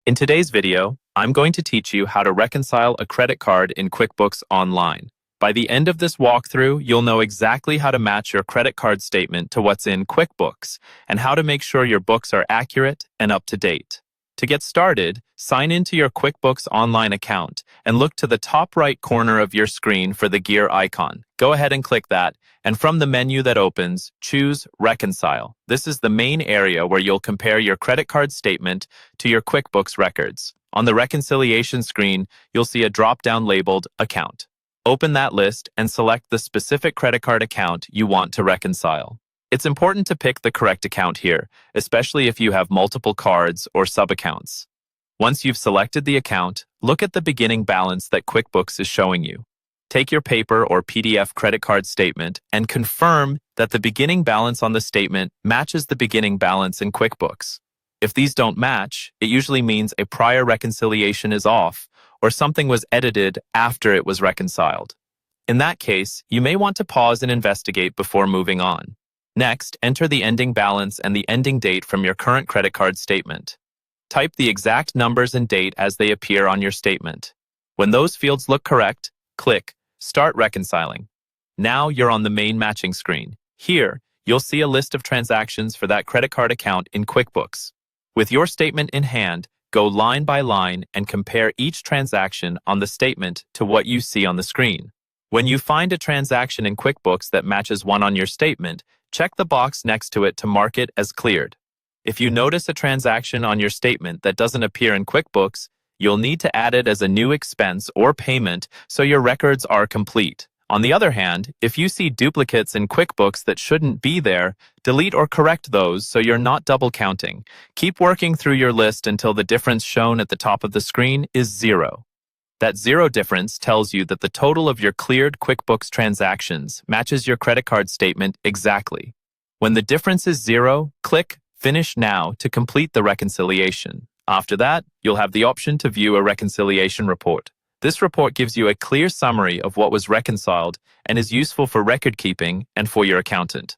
In today's video, I'm going to teach you how to reconcile a credit card in QuickBooks Online. By the end of this walkthrough, you'll know exactly how to match your credit card statement to what's in QuickBooks and how to make sure your books are accurate and up to date. To get started, sign into your QuickBooks Online account and look to the top right corner of your screen for the gear icon. Go ahead and click that, and from the menu that opens, choose Reconcile. This is the main area where you'll compare your credit card statement to your QuickBooks records. On the reconciliation screen, you'll see a drop-down labeled Account. Open that list and select the specific credit card account you want to reconcile. It's important to pick the correct account here, especially if you have multiple cards or sub-accounts. Once you've selected the account, look at the beginning balance that QuickBooks is showing you. Take your paper or PDF credit card statement and confirm that the beginning balance on the statement matches the beginning balance in QuickBooks. If these don't match, it usually means a prior reconciliation is off or something was edited after it was reconciled. In that case, you may want to pause and investigate before moving on. Next, enter the ending balance and the ending date from your current credit card statement. Type the exact numbers and date as they appear on your statement. When those fields look correct, click Start Reconciling. Now you're on the main matching screen. Here, you'll see a list of transactions for that credit card account in QuickBooks. With your statement in hand, go line by line and compare each transaction on the statement to what you see on the screen. When you find a transaction in QuickBooks that matches one on your statement, check the box next to it to mark it as cleared. If you notice a transaction on your statement that doesn't appear in QuickBooks, you'll need to add it as a new expense or payment so your records are complete. On the other hand, if you see duplicates in QuickBooks that shouldn't be there, delete or correct those so you're not double counting. Keep working through your list until the difference shown at the top of the screen is 0. That 0 difference tells you that the total of your cleared QuickBooks transactions matches your credit card statement exactly. When the difference is 0, click Finish Now to complete the reconciliation. After that, you'll have the option to view a reconciliation report. This report gives you a clear summary of what was reconciled and is useful for record keeping and for your accountant.